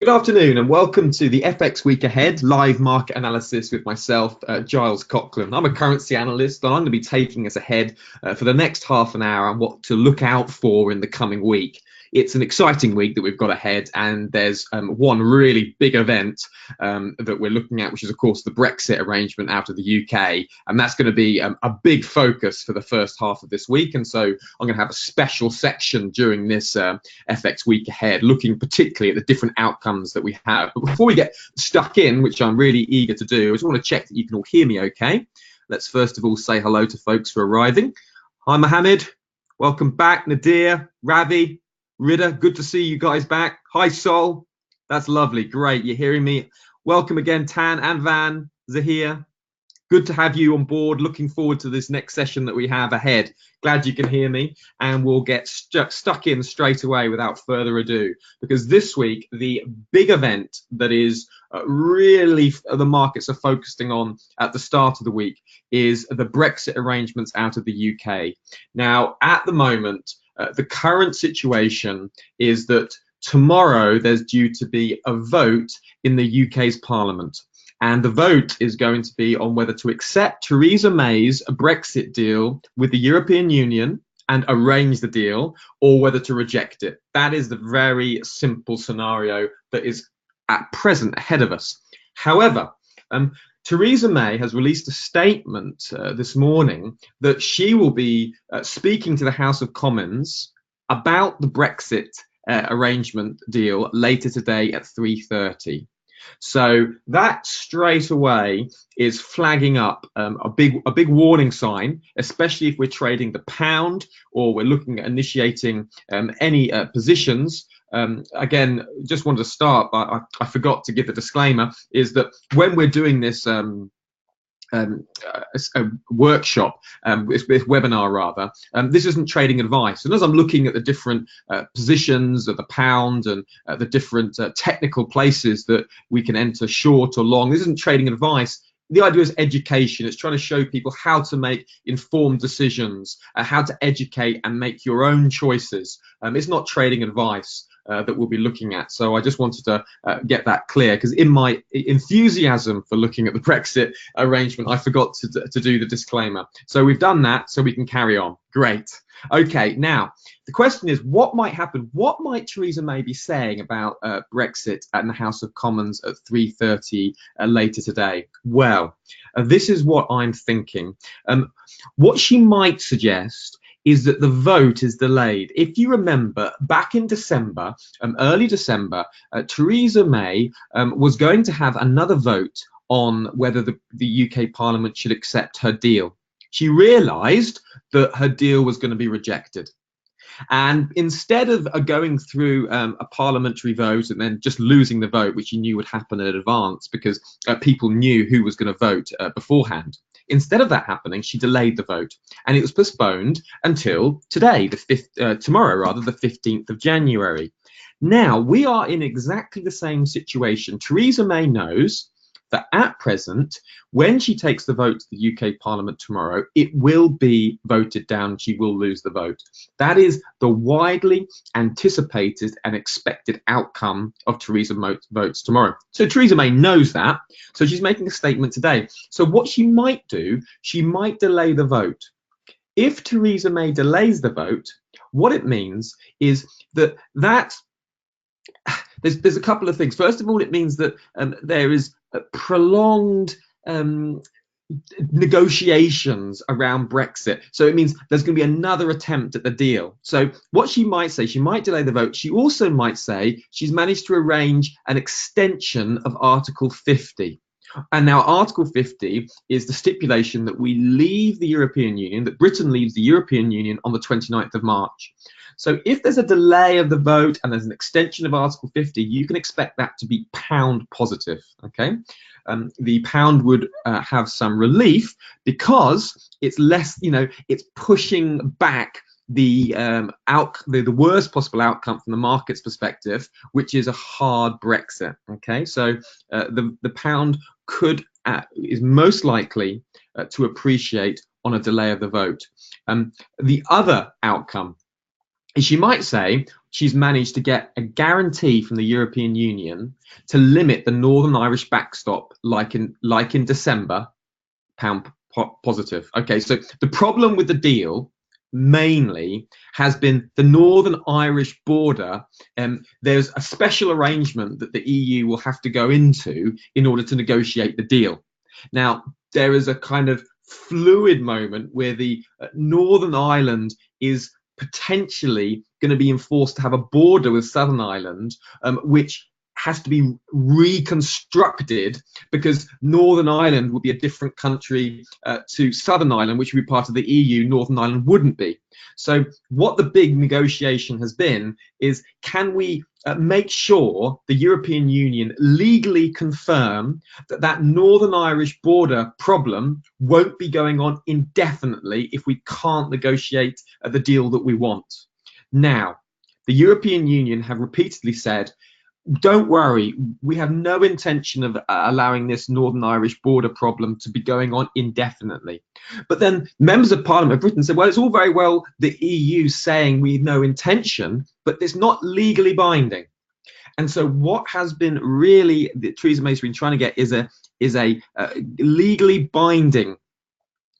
Good afternoon and welcome to the FX Week Ahead live market analysis with myself, Giles Coughlin. I'm a currency analyst and I'm going to be taking us ahead for the next half an hour on what to look out for in the coming week. It's an exciting week that we've got ahead, and there's one really big event that we're looking at, which is, of course, the Brexit arrangement out of the UK. And that's going to be a big focus for the first half of this week. And so I'm going to have a special section during this FX Week Ahead, looking particularly at the different outcomes that we have. But before we get stuck in, which I'm really eager to do, I just want to check that you can all hear me okay. Let's first of all say hello to folks who are arriving. Hi, Mohammed. Welcome back. Nadir, Ravi, Rida, good to see you guys back. Hi, Sol. That's lovely. Great. You're hearing me. Welcome again, Tan and Van, Zahir. Good to have you on board. Looking forward to this next session that we have ahead. Glad you can hear me, and we'll get stuck in straight away without further ado, because this week, the big event that is really the markets are focusing on at the start of the week is the Brexit arrangements out of the UK. Now, at the moment, the current situation is that tomorrow there's due to be a vote in the UK's Parliament. And the vote is going to be on whether to accept Theresa May's Brexit deal with the European Union and arrange the deal, or whether to reject it. That is the very simple scenario that is at present ahead of us. However, Theresa May has released a statement this morning that she will be speaking to the House of Commons about the Brexit arrangement deal later today at 3:30. So that straight away is flagging up a big warning sign, especially if we're trading the pound or we're looking at initiating any positions. Again, just wanted to start, but I forgot to give the disclaimer, is that when we're doing this a workshop, this webinar rather, this isn't trading advice. And as I'm looking at the different positions of the pound and the different technical places that we can enter short or long, this isn't trading advice. The idea is education. It's trying to show people how to make informed decisions, how to educate and make your own choices. It's not trading advice that we'll be looking at. So I just wanted to get that clear, because in my enthusiasm for looking at the Brexit arrangement, I forgot to do the disclaimer. So we've done that, so we can carry on. Great. Okay, now the question is, what might happen? What might Theresa May be saying about Brexit in the House of Commons at 3:30 later today? Well, this is what I'm thinking. What she might suggest is that the vote is delayed. If you remember, back in December, early December, Theresa May was going to have another vote on whether the UK Parliament should accept her deal. She realised that her deal was going to be rejected. And instead of going through a parliamentary vote and then just losing the vote, which you knew would happen in advance because people knew who was going to vote beforehand, instead of that happening, she delayed the vote, and it was postponed until today, tomorrow, the 15th of January. Now, we are in exactly the same situation. Theresa May knows that at present, when she takes the vote to the UK Parliament tomorrow, it will be voted down. She will lose the vote. That is the widely anticipated and expected outcome of Theresa May's votes tomorrow. So Theresa May knows that. So she's making a statement today. So what she might do, she might delay the vote. If Theresa May delays the vote, what it means is that there's a couple of things. First of all, it means that there is prolonged negotiations around Brexit. So it means there's going to be another attempt at the deal. So what she might say, she might delay the vote. She also might say she's managed to arrange an extension of Article 50. And now Article 50 is the stipulation that we leave the European Union, that Britain leaves the European Union on the 29th of March. So if there's a delay of the vote and there's an extension of Article 50, you can expect that to be pound positive, okay? The pound would have some relief because it's less, it's pushing back the worst possible outcome from the market's perspective, which is a hard Brexit, okay? So the pound is most likely to appreciate on a delay of the vote. The other outcome is she might say she's managed to get a guarantee from the European Union to limit the Northern Irish backstop, like in December, pound positive. Okay, so the problem with the deal mainly has been the Northern Irish border. There's a special arrangement that the EU will have to go into in order to negotiate the deal. Now, there is a kind of fluid moment where the Northern Ireland is potentially going to be enforced to have a border with Southern Ireland, which has to be reconstructed because Northern Ireland would be a different country to Southern Ireland, which would be part of the EU. Northern Ireland wouldn't be. So what the big negotiation has been is, can we make sure the European Union legally confirm that that Northern Irish border problem won't be going on indefinitely if we can't negotiate the deal that we want. Now, the European Union have repeatedly said, don't worry, we have no intention of allowing this Northern Irish border problem to be going on indefinitely. But then members of Parliament of Britain said, well, it's all very well the EU saying we have no intention, but it's not legally binding. And so what has been really, that Theresa May's been trying to get is a legally binding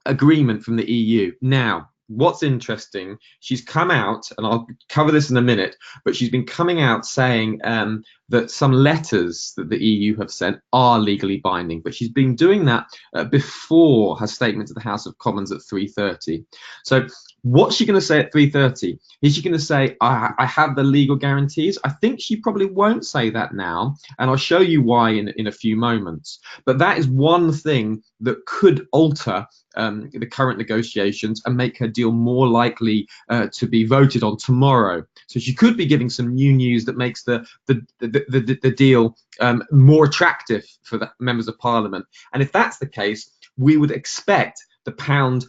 agreement from the EU. Now, what's interesting, she's come out, and I'll cover this in a minute, but she's been coming out saying that some letters that the EU have sent are legally binding, but she's been doing that before her statement to the House of Commons at 3:30. So what's she going to say at 3:30? Is she going to say, I have the legal guarantees? I think she probably won't say that now, and I'll show you why in a few moments. But that is one thing that could alter the current negotiations and make her deal more likely to be voted on tomorrow. So she could be giving some new news that makes the deal more attractive for the members of Parliament. And if that's the case, we would expect the pound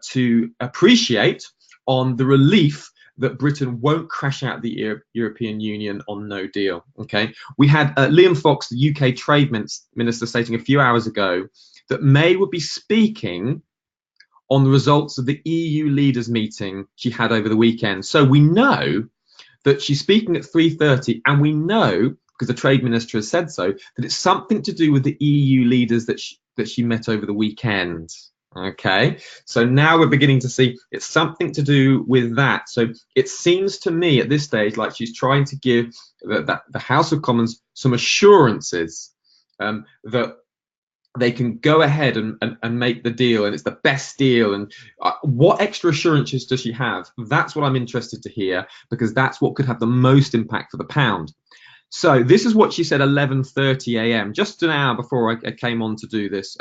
to appreciate on the relief that Britain won't crash out the European Union on no deal. Okay, we had Liam Fox, the UK Trade Minister, stating a few hours ago that May would be speaking on the results of the EU leaders meeting she had over the weekend. So we know that she's speaking at 3:30, and we know, because the Trade Minister has said so, that it's something to do with the EU leaders that she met over the weekend. Okay, so now we're beginning to see it's something to do with that. So it seems to me at this stage like she's trying to give the House of Commons some assurances that they can go ahead and make the deal, and it's the best deal. And what extra assurances does she have? That's what I'm interested to hear, because that's what could have the most impact for the pound. So this is what she said 11:30 a.m., just an hour before I came on to do this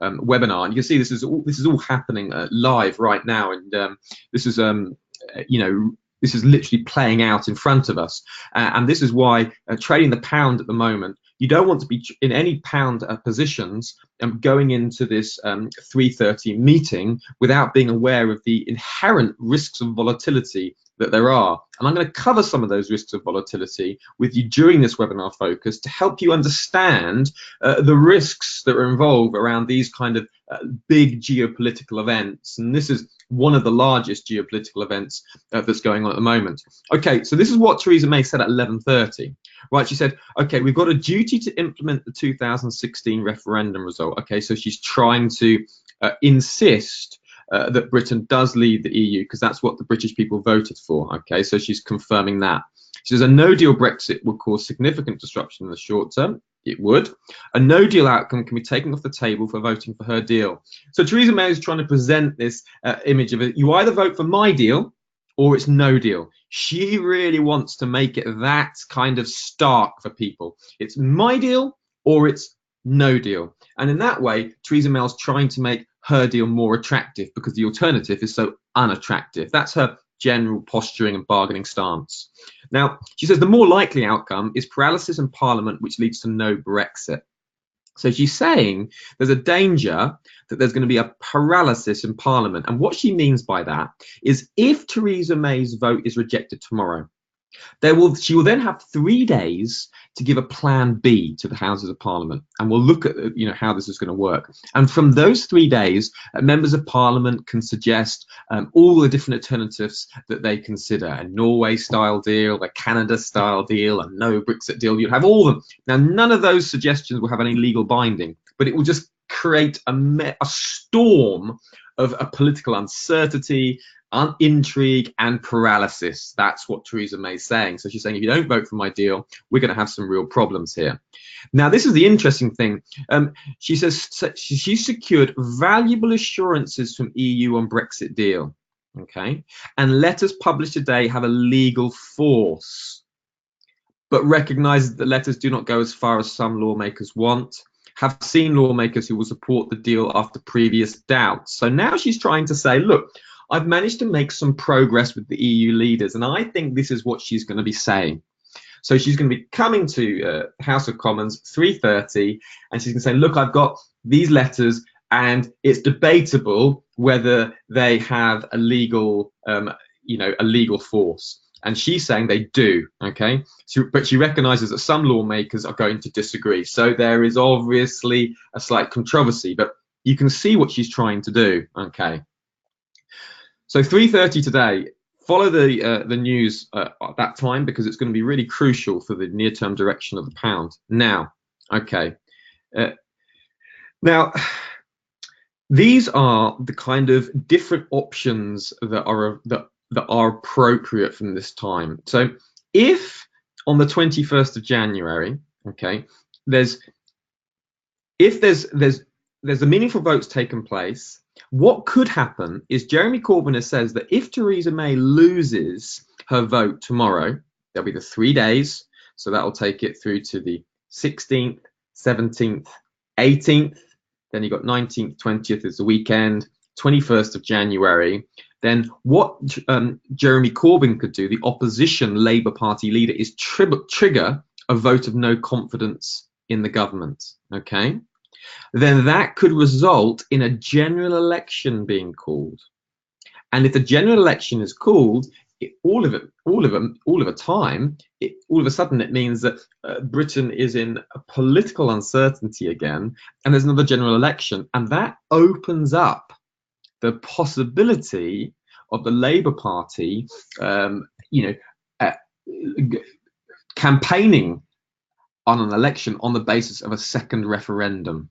webinar. And you can see this is all happening live right now, and this is this is literally playing out in front of us. And this is why trading the pound at the moment, you don't want to be in any pound positions going into this 3:30 meeting without being aware of the inherent risks of volatility that there are. And I'm going to cover some of those risks of volatility with you during this webinar focus to help you understand the risks that are involved around these kind of big geopolitical events. And this is one of the largest geopolitical events that's going on at the moment. Okay, so this is what Theresa May said at 11:30. Right, she said, okay, we've got a duty to implement the 2016 referendum result. Okay, so she's trying to insist that Britain does leave the EU because that's what the British people voted for. Okay, so she's confirming that. She says a no-deal Brexit would cause significant disruption in the short term. It would. A no-deal outcome can be taken off the table for voting for her deal. So Theresa May is trying to present this image of it. You either vote for my deal or it's no deal. She really wants to make it that kind of stark for people. It's my deal or it's no deal. And in that way, Theresa May is trying to make her deal more attractive because the alternative is so unattractive. That's her general posturing and bargaining stance. Now, she says the more likely outcome is paralysis in Parliament, which leads to no Brexit. So she's saying there's a danger that there's going to be a paralysis in Parliament. And what she means by that is if Theresa May's vote is rejected tomorrow, She will then have 3 days to give a plan B to the Houses of Parliament, and we'll look at how this is going to work. And from those 3 days, members of Parliament can suggest all the different alternatives that they consider: a Norway-style deal, a Canada-style deal, a no Brexit deal. You have all of them. Now, none of those suggestions will have any legal binding, but it will just create a storm of a political uncertainty, intrigue and paralysis. That's what Theresa May's saying. So she's saying, if you don't vote for my deal, we're going to have some real problems here. Now, this is the interesting thing. She says she secured valuable assurances from EU on Brexit deal. Okay, and letters published today have a legal force, but recognizes that letters do not go as far as some lawmakers want. Have seen lawmakers who will support the deal after previous doubts. So now she's trying to say, look, I've managed to make some progress with the EU leaders, and I think this is what she's going to be saying. So she's going to be coming to House of Commons 3:30, and she's going to say, look, I've got these letters, and it's debatable whether they have a legal, a legal force. And she's saying they do, okay? But she recognises that some lawmakers are going to disagree. So there is obviously a slight controversy, but you can see what she's trying to do, okay? So 3:30 today, follow the news at that time, because it's going to be really crucial for the near-term direction of the pound. Now, okay. Now, these are the kind of different options that are appropriate from this time. So if on the 21st of January, okay, there's a meaningful votes taken place, what could happen is Jeremy Corbyn has says that if Theresa May loses her vote tomorrow, there'll be the 3 days. So that'll take it through to the 16th, 17th, 18th. Then you've got 19th, 20th is the weekend, 21st of January. Then what Jeremy Corbyn could do, the opposition Labour Party leader, is trigger a vote of no confidence in the government. Okay, then that could result in a general election being called. And if the general election is called, all of a sudden it means that Britain is in a political uncertainty again, and there's another general election, and that opens up the possibility of the Labour Party, campaigning on an election on the basis of a second referendum.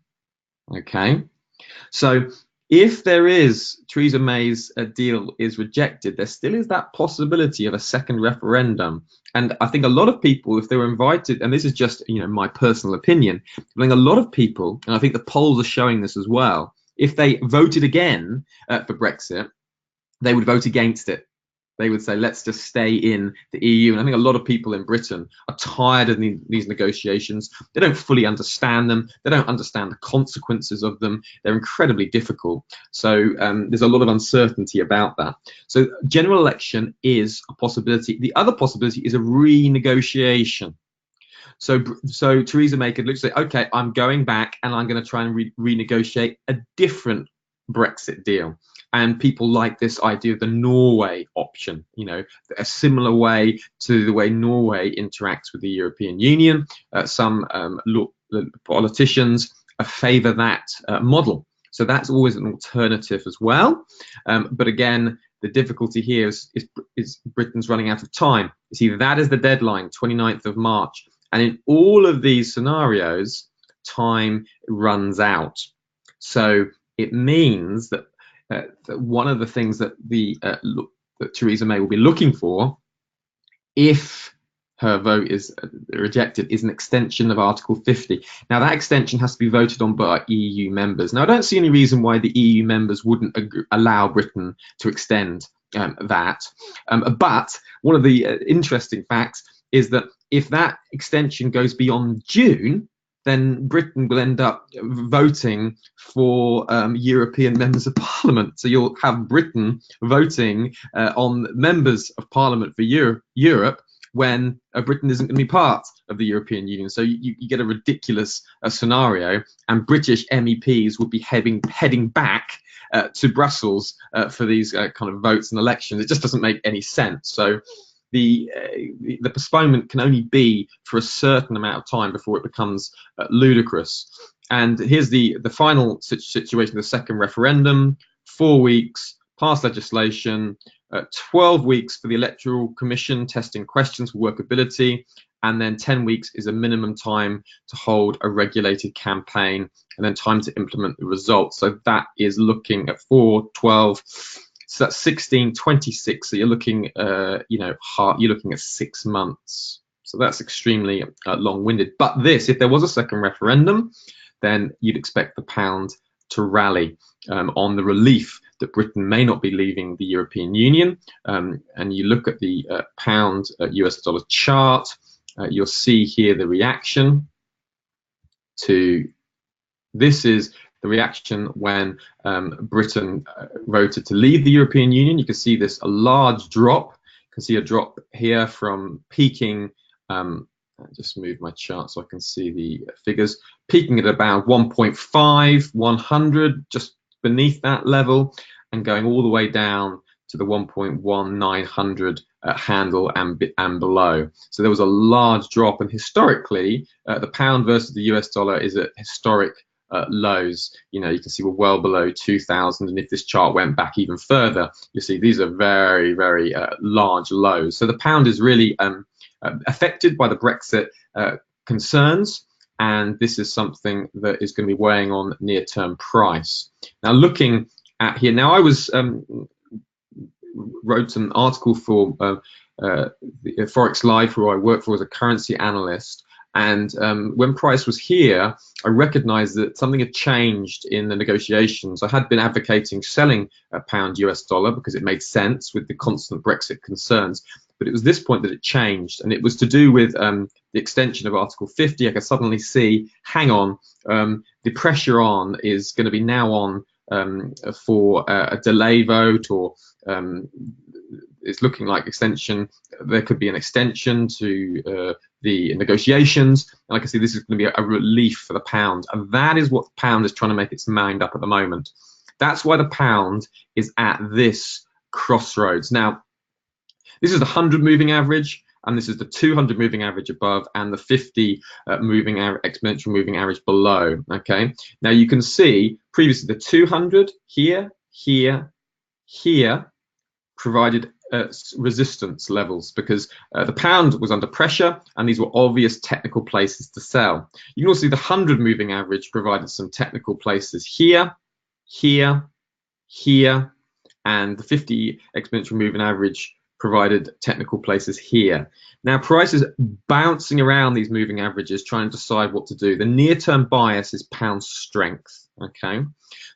Okay, so if Theresa May's deal is rejected, there still is that possibility of a second referendum. And I think a lot of people, if they were invited, and this is just my personal opinion, I think a lot of people, and I think the polls are showing this as well, if they voted again for Brexit, they would vote against it. They would say, let's just stay in the EU. And I think a lot of people in Britain are tired of these negotiations. They don't fully understand them. They don't understand the consequences of them. They're incredibly difficult. So there's a lot of uncertainty about that. So general election is a possibility. The other possibility is a renegotiation. So Theresa May could literally say, okay, I'm going back and I'm going to try and renegotiate a different Brexit deal. And people like this idea of the Norway option, a similar way to the way Norway interacts with the European Union. Some politicians favour that model. So that's always an alternative as well. But again, the difficulty here is Britain's running out of time. You see, that is the deadline, 29th of March. And in all of these scenarios, time runs out. So it means that one of the things that that Theresa May will be looking for, if her vote is rejected, is an extension of Article 50. Now, that extension has to be voted on by EU members. Now, I don't see any reason why the EU members wouldn't allow Britain to extend that. But one of the interesting facts is that if that extension goes beyond June, then Britain will end up voting for European members of Parliament. So you'll have Britain voting on members of Parliament for Europe when Britain isn't going to be part of the European Union. So you get a ridiculous scenario, and British MEPs would be heading back to Brussels for these kind of votes and elections. It just doesn't make any sense. So the postponement can only be for a certain amount of time before it becomes ludicrous. And here's the final situation: the second referendum, 4 weeks, pass legislation, 12 weeks for the Electoral Commission testing questions for workability, and then 10 weeks is a minimum time to hold a regulated campaign, and then time to implement the results. So that is looking at 4, 12, so that's 16, 26. So you're looking, you're looking at 6 months. So that's extremely long-winded. But this, if there was a second referendum, then you'd expect the pound to rally on the relief that Britain may not be leaving the European Union. And you look at the pound US dollar chart, you'll see here the reaction to this is the reaction when Britain voted to leave the European Union. You can see this a large drop. You can see a drop here from peaking. I just move my chart so I can see the figures. Peaking at about 1.5, 100, just beneath that level, and going all the way down to the 1.1900 handle and below. So there was a large drop, and historically, the pound versus the US dollar is at historic lows. You know, you can see we're well below 2000, and if this chart went back even further, you see these are very, very large lows. So the pound is really affected by the Brexit concerns, and this is something that is going to be weighing on near-term price. Now, looking at here, now I was wrote an article for the Forex Live, who I work for as a currency analyst. And when price was here, I recognized that something had changed in the negotiations. I had been advocating selling a pound US dollar because it made sense with the constant Brexit concerns. But it was this point that it changed, and it was to do with the extension of Article 50. I could suddenly see, hang on, the pressure on is going to be now on for a delay vote, or it's looking like extension. There could be an extension to the negotiations. And like I see, this is going to be a relief for the pound, and that is what the pound is trying to make its mind up at the moment. That's why the pound is at this crossroads. Now, this is the 100 moving average, and this is the 200 moving average above, and the 50 exponential moving average below. Okay. Now you can see previously the 200 here, here provided resistance levels because the pound was under pressure, and these were obvious technical places to sell. You can also see the 100 moving average provided some technical places here, here, here, and the 50 exponential moving average provided technical places here. Now price is bouncing around these moving averages, trying to decide what to do. The near-term bias is pound strength. Okay,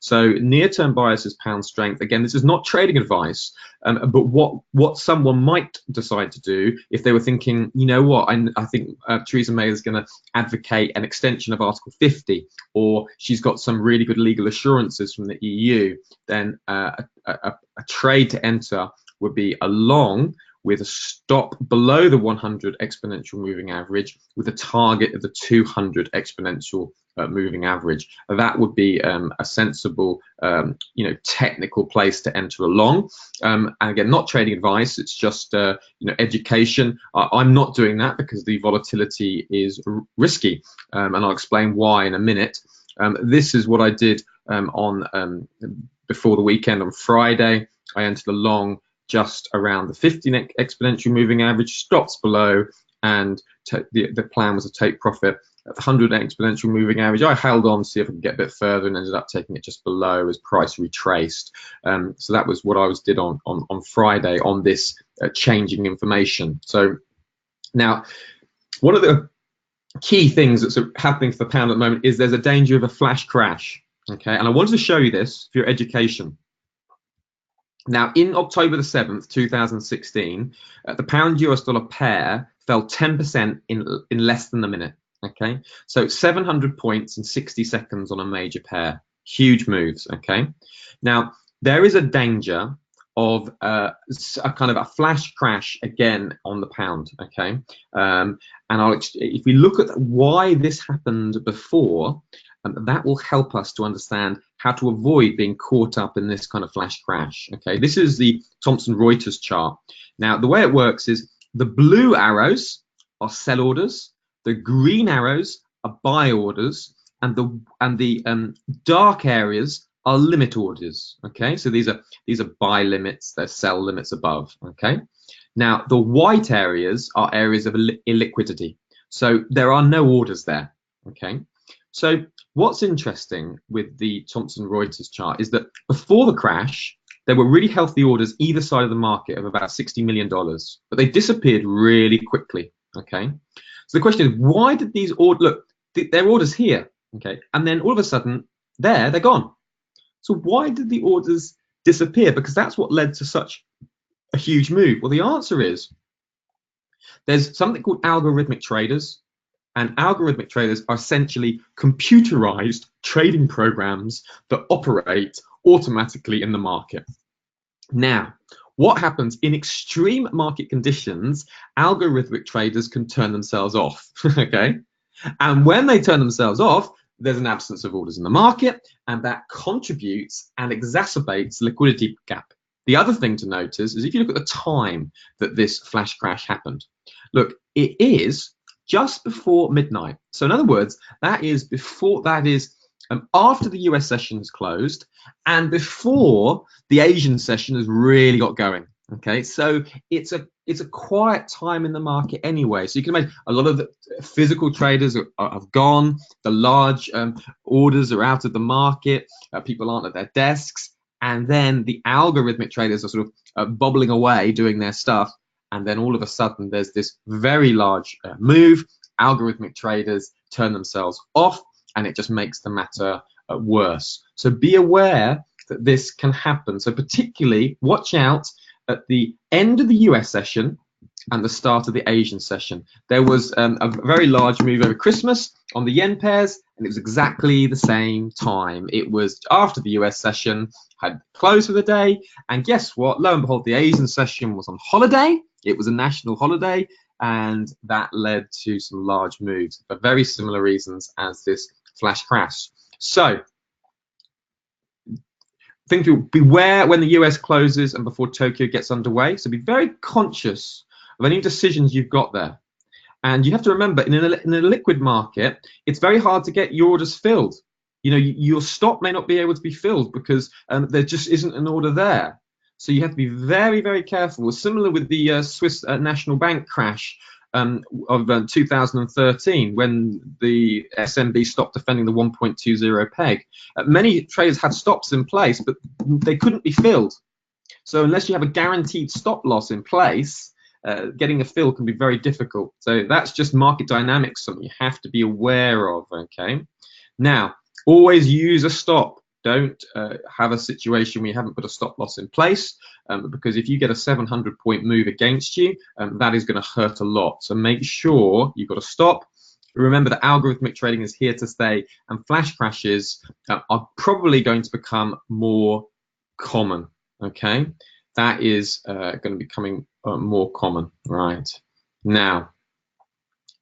so near-term bias is pound strength. Again, this is not trading advice, but what someone might decide to do if they were thinking, you know what, I think Theresa May is going to advocate an extension of Article 50, or she's got some really good legal assurances from the EU, then a trade to enter would be a long with a stop below the 100 exponential moving average with a target of the 200 exponential moving average. That would be a sensible, technical place to enter along. And again, not trading advice, it's just education. I'm not doing that because the volatility is risky, and I'll explain why in a minute. This is what I did on before the weekend on Friday. I entered a long just around the 15 exponential moving average, stops below, and the plan was to take profit at the 100 exponential moving average. I held on to see if I could get a bit further and ended up taking it just below as price retraced. So that was what I did on Friday on this changing information. So now, one of the key things that's happening for the pound at the moment is there's a danger of a flash crash. Okay, and I wanted to show you this for your education. Now, in October the 7th, 2016, the pound US dollar pair fell 10% in less than a minute. Okay, so 700 points in 60 seconds on a major pair. Huge moves. Okay, now there is a danger of a kind of a flash crash again on the pound. Okay, and if we look at why this happened before, that will help us to understand how to avoid being caught up in this kind of flash crash. Okay, this is the Thomson Reuters chart. Now, the way it works is The blue arrows are sell orders, the green arrows are buy orders, and the dark areas are limit orders. Okay, so these are buy limits, they're sell limits above. Okay, now the white areas are areas of illiquidity, so there are no orders there. Okay, so what's interesting with the Thomson Reuters chart is that before the crash, there were really healthy orders either side of the market of about $60 million, but they disappeared really quickly. Okay, so the question is, why did these orders look? There are orders here, okay, and then all of a sudden they're gone. So why did the orders disappear? Because that's what led to such a huge move. Well, the answer is there's something called algorithmic traders, and algorithmic traders are essentially computerized trading programs that operate automatically in the market. Now, what happens in extreme market conditions? Algorithmic traders can turn themselves off. Okay, and when they turn themselves off, there's an absence of orders in the market, and that contributes and exacerbates liquidity gap. The other thing to notice is if you look at the time that this flash crash happened, look, it is just before midnight. So in other words, that is after the US session is closed and before the Asian session has really got going. Okay, so it's a quiet time in the market anyway. So you can imagine a lot of the physical traders have gone, the large orders are out of the market, people aren't at their desks, and then the algorithmic traders are sort of bobbling away doing their stuff, and then all of a sudden there's this very large move. Algorithmic traders turn themselves off, and it just makes the matter worse. So be aware that this can happen. So particularly watch out at the end of the US session and the start of the Asian session. There was a very large move over Christmas on the yen pairs, and it was exactly the same time. It was after the US session had closed for the day, and guess what? Lo and behold, the Asian session was on holiday. It was a national holiday, and that led to some large moves for very similar reasons as this flash crash. So beware when the US closes and before Tokyo gets underway. So be very conscious of any decisions you've got there. And you have to remember, in a liquid market, it's very hard to get your orders filled. You know, your stop may not be able to be filled because there just isn't an order there. So you have to be very, very careful. Similar with the Swiss National Bank crash of 2013, when the SNB stopped defending the 1.20 peg. Many traders had stops in place, but they couldn't be filled. So unless you have a guaranteed stop loss in place, getting a fill can be very difficult. So that's just market dynamics, something you have to be aware of. Okay. Now, always use a stop. Don't have a situation where you haven't put a stop loss in place, because if you get a 700-point move against you, that is going to hurt a lot. So make sure you've got a stop. Remember that algorithmic trading is here to stay, and flash crashes are probably going to become more common. Okay, that is going to be becoming more common. Right now.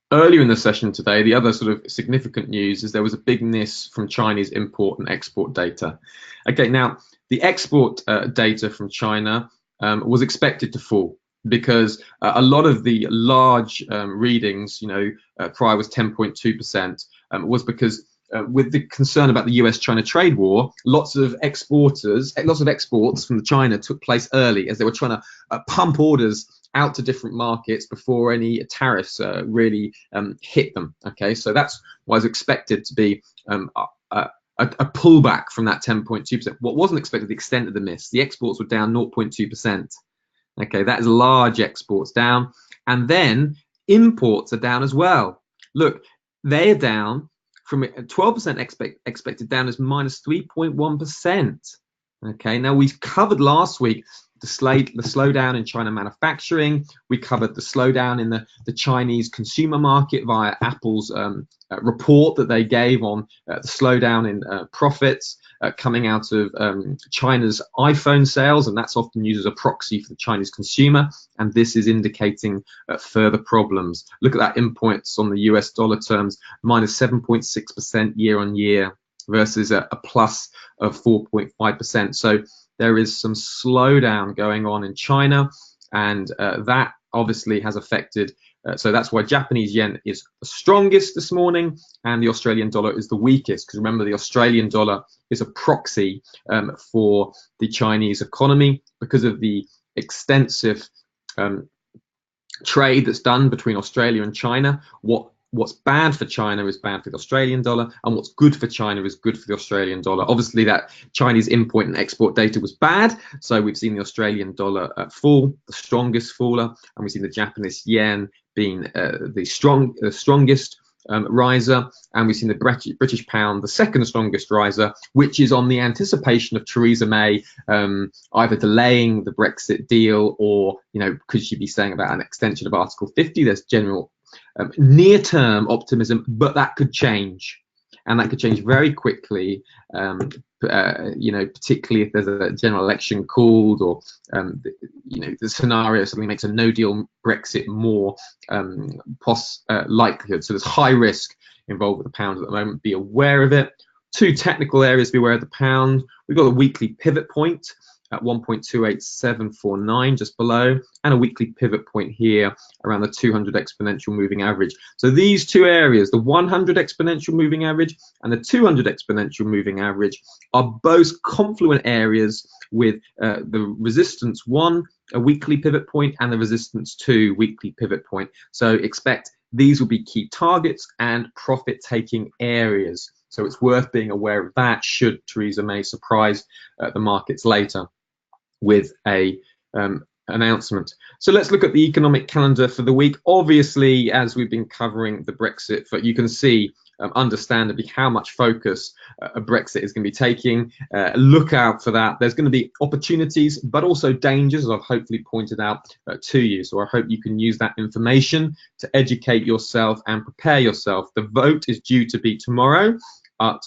Earlier in the session today, the other sort of significant news is there was a big miss from Chinese import and export data. Okay, now the export data from China was expected to fall because a lot of the large readings, you know, prior was 10.2%, was because with the concern about the US-China trade war, lots of exports from China took place early as they were trying to pump orders out to different markets before any tariffs really hit them. Okay, so that's what was expected to be a pullback from that 10.2%. What wasn't expected, the extent of the miss. The exports were down 0.2%. Okay, that is large exports down, and then imports are down as well. Look, they are down from 12% expected down as minus 3.1%. Okay, now we covered last week the slowdown in China manufacturing. We covered the slowdown in the Chinese consumer market via Apple's report that they gave on the slowdown in profits coming out of China's iPhone sales, and that's often used as a proxy for the Chinese consumer, and this is indicating further problems. Look at that, imports on the US dollar terms, minus 7.6% year on year versus a plus of 4.5%. So there is some slowdown going on in China, and that obviously has affected. So that's why Japanese yen is the strongest this morning and the Australian dollar is the weakest, because remember, the Australian dollar is a proxy for the Chinese economy because of the extensive trade that's done between Australia and China. What's bad for China is bad for the Australian dollar, and what's good for China is good for the Australian dollar. Obviously, that Chinese import and export data was bad, so we've seen the Australian dollar fall, the strongest faller, and we've seen the Japanese yen being the strongest riser, and we've seen the British pound the second strongest riser, which is on the anticipation of Theresa May either delaying the Brexit deal, or could she be saying about an extension of Article 50. There's general near-term optimism, but that could change, and that could change very quickly. Particularly if there's a general election called, or the scenario suddenly makes a no-deal Brexit more likelihood. So there's high risk involved with the pound at the moment. Be aware of it. Two technical areas to be aware of the pound. We've got a weekly pivot point at 1.28749 just below, and a weekly pivot point here around the 200 exponential moving average. So these two areas, the 100 exponential moving average and the 200 exponential moving average, are both confluent areas with the resistance 1, a weekly pivot point, and the resistance 2, weekly pivot point. So expect these will be key targets and profit taking areas. So it's worth being aware of that should Theresa May surprise the markets later with a announcement. So let's look at the economic calendar for the week. Obviously, as we've been covering the Brexit, you can see understandably how much focus Brexit is going to be taking. Look out for that. There's going to be opportunities, but also dangers, as I've hopefully pointed out to you. So I hope you can use that information to educate yourself and prepare yourself. The vote is due to be tomorrow on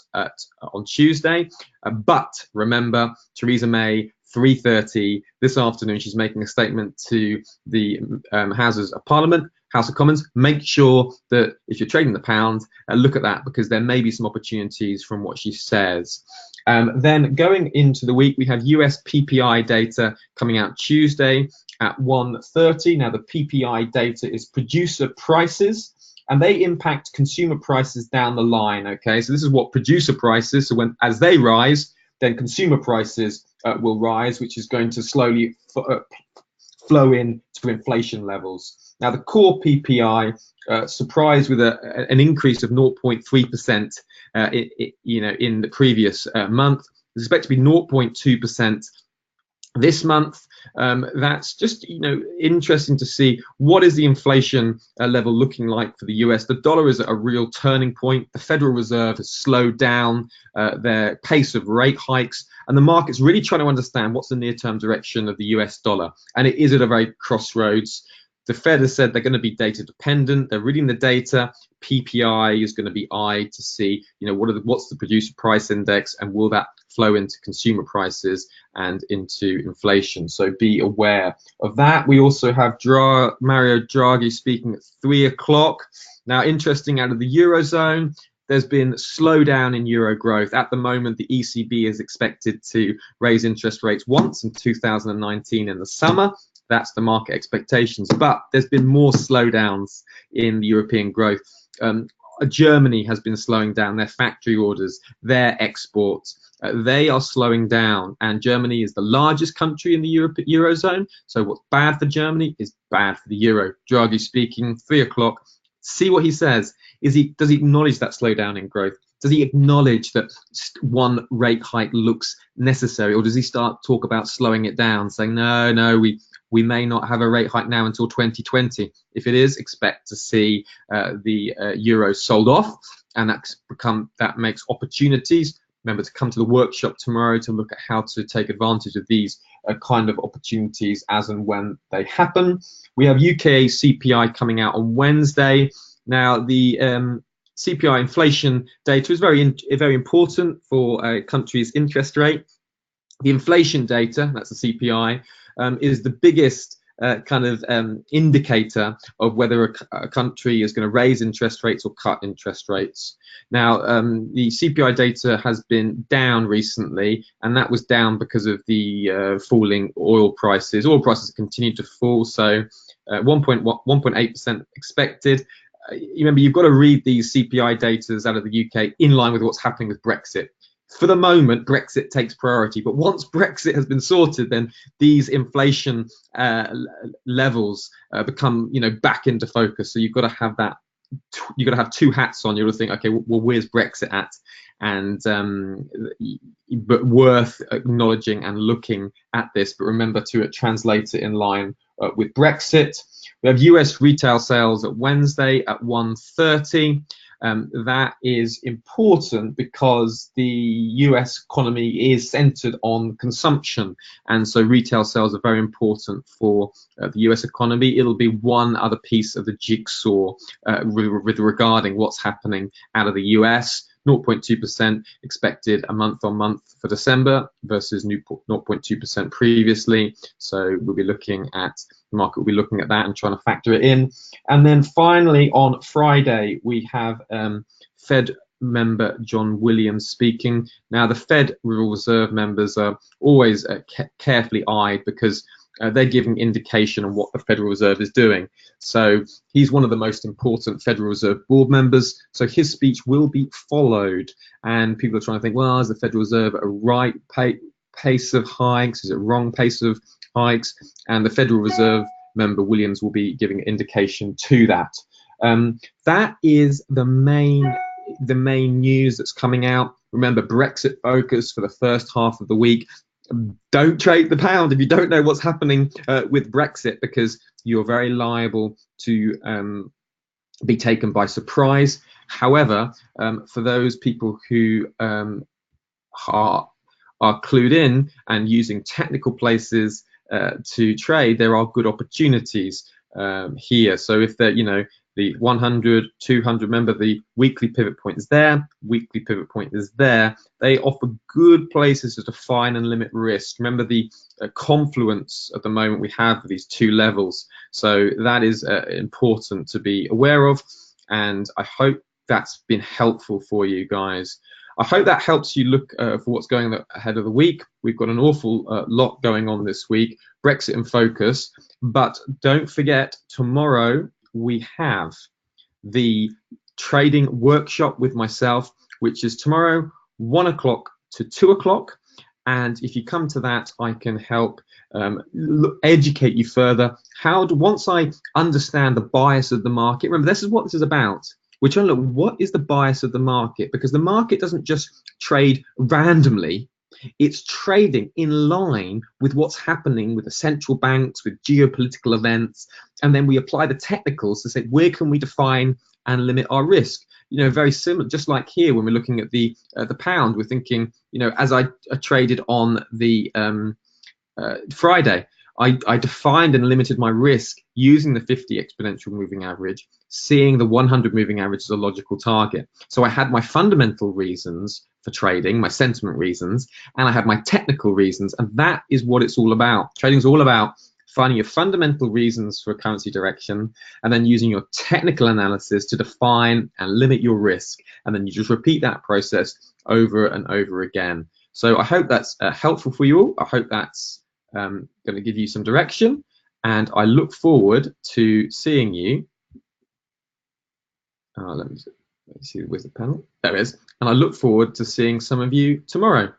Tuesday, but remember, Theresa May, 3:30 this afternoon, she's making a statement to the Houses of Parliament, House of Commons. Make sure that if you're trading the pound, look at that, because there may be some opportunities from what she says. Then going into the week, we have US PPI data coming out Tuesday at 1:30. Now the PPI data is producer prices, and they impact consumer prices down the line. Okay, so this is what producer prices, so as they rise, then consumer prices will rise, which is going to slowly flow in to inflation levels. Now the core PPI surprised with an increase of 0.3% in the previous month. It's expected to be 0.2% this month. That's just interesting to see what is the inflation level looking like for the US. The dollar is at a real turning point. The Federal Reserve has slowed down their pace of rate hikes, and the market's really trying to understand what's the near-term direction of the US dollar, and it is at a very crossroads. The Fed has said they're going to be data dependent. They're reading the data. PPI is going to be eyed to see, what's the producer price index, and will that flow into consumer prices and into inflation. So be aware of that. We also have Mario Draghi speaking at 3 o'clock. Now, interesting, out of the Eurozone, there's been slowdown in euro growth. At the moment, the ECB is expected to raise interest rates once in 2019 in the summer. That's the market expectations. But there's been more slowdowns in the European growth. Germany has been slowing down their factory orders, their exports. They are slowing down, and Germany is the largest country in the Eurozone. So what's bad for Germany is bad for the euro. Draghi speaking, 3 o'clock. See what he says. Does he acknowledge that slowdown in growth? Does he acknowledge that one rate hike looks necessary, or does he start talk about slowing it down, saying no, we may not have a rate hike now until 2020? If it is, expect to see the euro sold off, and that makes opportunities. Remember to come to the workshop tomorrow to look at how to take advantage of these kind of opportunities as and when they happen. We have UK CPI coming out on Wednesday. Now the CPI inflation data is very important for a country's interest rate. The inflation data, that's the CPI, is the biggest indicator of whether a country is going to raise interest rates or cut interest rates. Now, the CPI data has been down recently, and that was down because of the falling oil prices. Oil prices continue to fall, so 1.8% expected. You remember, you've got to read these CPI data out of the UK in line with what's happening with Brexit. For the moment, Brexit takes priority, but once Brexit has been sorted, then these inflation levels become, back into focus. So you've got to have that. You've got to have two hats on. You've got to think, okay, well, where's Brexit at? And but worth acknowledging and looking at this. But remember to translate it in line with Brexit. We have US retail sales at Wednesday at 1:30. That is important because the US economy is centered on consumption, and so retail sales are very important for the US economy. It'll be one other piece of the jigsaw regarding what's happening out of the US. 0.2% expected a month on month for December versus 0.2% previously. So we'll be looking at the market will be looking at that and trying to factor it in. And then finally on Friday we have Fed member John Williams speaking. Now the Federal Reserve members are always carefully eyed because they're giving indication on what the Federal Reserve is doing. So he's one of the most important Federal Reserve board members. So his speech will be followed. And people are trying to think, well, is the Federal Reserve at a right pace of hikes? Is it wrong pace of hikes? And the Federal Reserve member Williams will be giving indication to that. That is the main news that's coming out. Remember, Brexit Focus for the first half of the week. Don't trade the pound if you don't know what's happening with Brexit, because you're very liable to be taken by surprise. However, for those people who are clued in and using technical places to trade, there are good opportunities here. So if they're, the 100, 200, remember the weekly pivot point is there, weekly pivot point is there. They offer good places to define and limit risk. Remember the confluence at the moment we have these two levels. So that is important to be aware of. And I hope that's been helpful for you guys. I hope that helps you look for what's going ahead of the week. We've got an awful lot going on this week, Brexit in focus. But don't forget, tomorrow we have the trading workshop with myself, which is tomorrow 1 o'clock to 2 o'clock. And if you come to that, I can help educate you further. Once I understand the bias of the market, remember, this is what this is about. We're trying to look, what is the bias of the market? Because the market doesn't just trade randomly. It's trading in line with what's happening with the central banks, with geopolitical events. And then we apply the technicals to say, where can we define and limit our risk? Very similar, just like here when we're looking at the pound, we're thinking, as I traded on the Friday, I defined and limited my risk using the 50 exponential moving average, seeing the 100 moving average as a logical target. So I had my fundamental reasons for trading, my sentiment reasons, and I had my technical reasons, and that is what it's all about. Trading is all about finding your fundamental reasons for a currency direction and then using your technical analysis to define and limit your risk, and then you just repeat that process over and over again. So I hope that's helpful for you all. I hope that's going to give you some direction, and I look forward to seeing you. Let me see, where's the panel? There it is. And I look forward to seeing some of you tomorrow.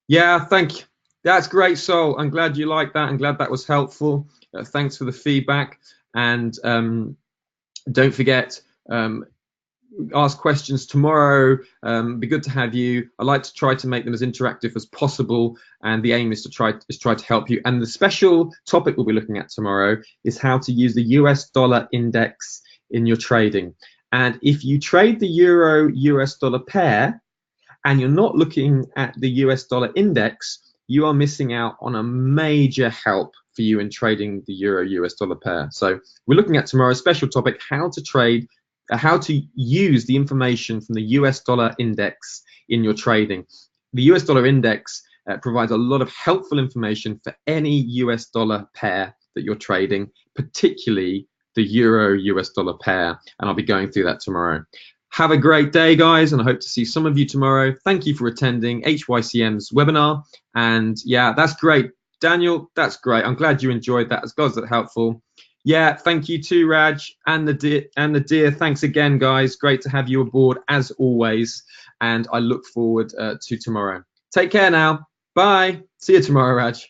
Yeah, thank you. That's great, Sol. I'm glad you liked that. I'm glad that was helpful. Thanks for the feedback. And don't forget, ask questions tomorrow. Be good to have you. I like to try to make them as interactive as possible, and the aim is to try to help you. And the special topic we'll be looking at tomorrow is how to use the US dollar index in your trading. And if you trade the euro US dollar pair and you're not looking at the US dollar index, you are missing out on a major help for you in trading the euro US dollar pair. So we're looking at tomorrow's special topic, how to trade, how to use the information from the US dollar index in your trading. The US dollar index provides a lot of helpful information for any US dollar pair that you're trading, particularly the euro US dollar pair, and I'll be going through that tomorrow. Have a great day, guys, and I hope to see some of you tomorrow. Thank you for attending HYCM's webinar, and yeah, that's great. Daniel, that's great. I'm glad you enjoyed that. As glad as that helpful. Yeah, thank you too, Raj, and the dear. Thanks again, guys. Great to have you aboard as always, and I look forward to tomorrow. Take care now. Bye. See you tomorrow, Raj.